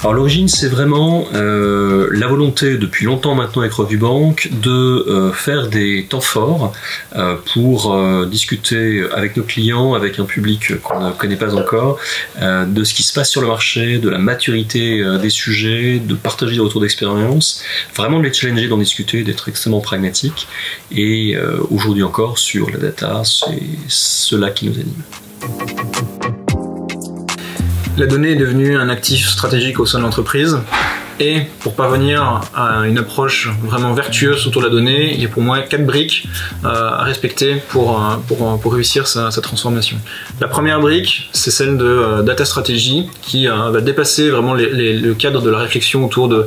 Alors l'origine, c'est vraiment la volonté depuis longtemps maintenant avec Revuebank de faire des temps forts pour discuter avec nos clients, avec un public qu'on ne connaît pas encore, de ce qui se passe sur le marché, de la maturité des sujets, de partager des retours d'expérience, vraiment de les challenger, d'en discuter, d'être extrêmement pragmatique. Et aujourd'hui encore, sur la data, c'est cela qui nous anime. La donnée est devenue un actif stratégique au sein de l'entreprise et pour parvenir à une approche vraiment vertueuse autour de la donnée, il y a pour moi 4 briques à respecter pour réussir sa transformation. La première brique, c'est celle de data stratégie qui va dépasser vraiment le cadre de la réflexion autour de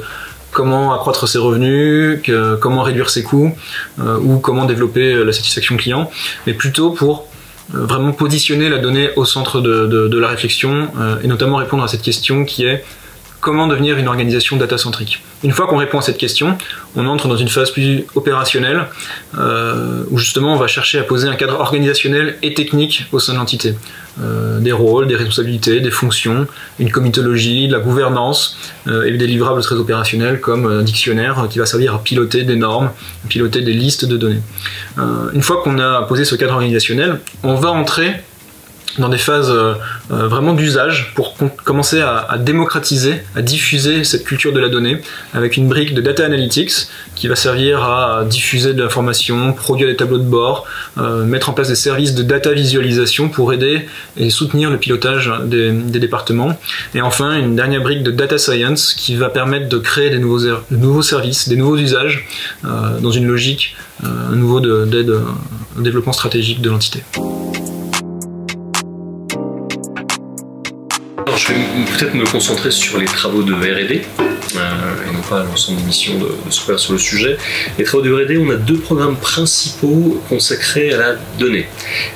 comment accroître ses revenus, comment réduire ses coûts ou comment développer la satisfaction client, mais plutôt pour vraiment positionner la donnée au centre de la réflexion et notamment répondre à cette question qui est comment devenir une organisation data-centrique. Une fois qu'on répond à cette question, on entre dans une phase plus opérationnelle où justement on va chercher à poser un cadre organisationnel et technique au sein de l'entité. Des rôles, des responsabilités, des fonctions, une comitologie, de la gouvernance et des livrables très opérationnels comme un dictionnaire qui va servir à piloter des normes, piloter des listes de données. Une fois qu'on a posé ce cadre organisationnel, on va entrer dans des phases vraiment d'usage pour commencer à démocratiser, à diffuser cette culture de la donnée avec une brique de data analytics qui va servir à diffuser de l'information, produire des tableaux de bord, mettre en place des services de data visualisation pour aider et soutenir le pilotage des départements. Et enfin, une dernière brique de data science qui va permettre de créer des nouveaux services, des nouveaux usages dans une logique à nouveau d'aide au développement stratégique de l'entité. Alors, je vais peut-être me concentrer sur les travaux de R&D et non pas l'ensemble des missions de Square sur le sujet. Les travaux de R&D, on a 2 programmes principaux consacrés à la donnée.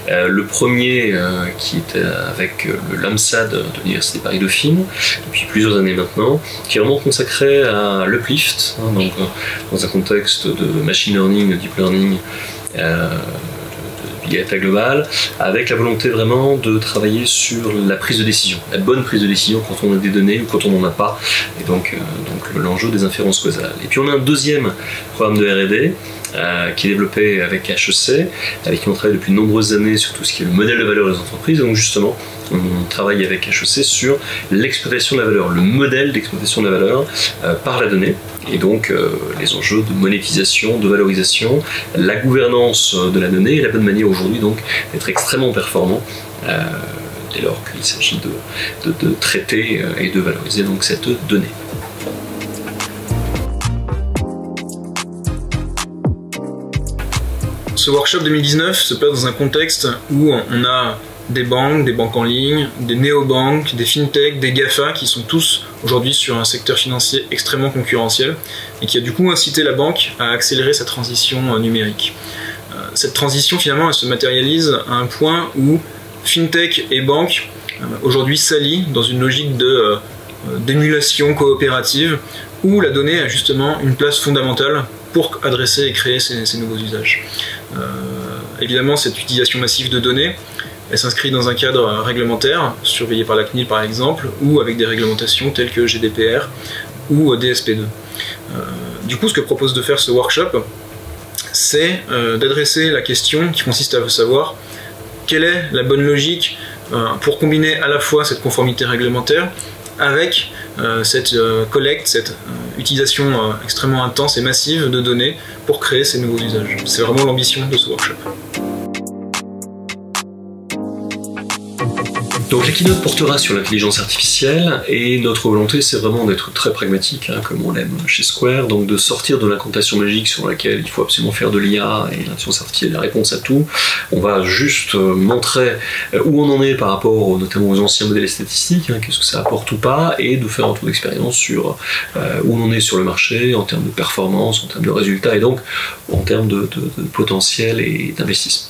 Le premier qui était avec le LAMSAD de l'Université Paris-Dauphine depuis plusieurs années maintenant, qui est vraiment consacré à l'uplift, donc dans un contexte de machine learning, de deep learning, Big Data global, avec la volonté vraiment de travailler sur la prise de décision, la bonne prise de décision quand on a des données ou quand on n'en a pas, et donc l'enjeu des inférences causales. Et puis on a un deuxième programme de R&D qui est développé avec HEC, avec qui on travaille depuis de nombreuses années sur tout ce qui est le modèle de valeur des entreprises. Donc justement, on travaille avec HEC sur l'exploitation de la valeur, le modèle d'exploitation de la valeur par la donnée, et donc les enjeux de monétisation, de valorisation, la gouvernance de la donnée, et la bonne manière aujourd'hui donc d'être extrêmement performant dès lors qu'il s'agit de traiter et de valoriser donc cette donnée. Ce workshop 2019 se passe dans un contexte où on a des banques en ligne, des néobanques, des fintech, des GAFA qui sont tous aujourd'hui sur un secteur financier extrêmement concurrentiel et qui a du coup incité la banque à accélérer sa transition numérique. Cette transition finalement elle se matérialise à un point où fintech et banques aujourd'hui s'allient dans une logique d'émulation coopérative où la donnée a justement une place fondamentale pour adresser et créer ces nouveaux usages. Évidemment, cette utilisation massive de données, elle s'inscrit dans un cadre réglementaire, surveillé par la CNIL par exemple, ou avec des réglementations telles que GDPR ou DSP2. Du coup, ce que propose de faire ce workshop, c'est d'adresser la question qui consiste à savoir quelle est la bonne logique pour combiner à la fois cette conformité réglementaire avec cette collecte, cette utilisation extrêmement intense et massive de données pour créer ces nouveaux usages. C'est vraiment l'ambition de ce workshop. Donc la keynote portera sur l'intelligence artificielle et notre volonté c'est vraiment d'être très pragmatique, comme on l'aime chez Square, donc de sortir de l'incantation magique sur laquelle il faut absolument faire de l'IA et l'intelligence artificielle est la réponse à tout. On va juste montrer où on en est par rapport notamment aux anciens modèles statistiques, qu'est-ce que ça apporte ou pas, et de faire un tour d'expérience sur où on en est sur le marché en termes de performance, en termes de résultats et donc en termes de potentiel et d'investissement.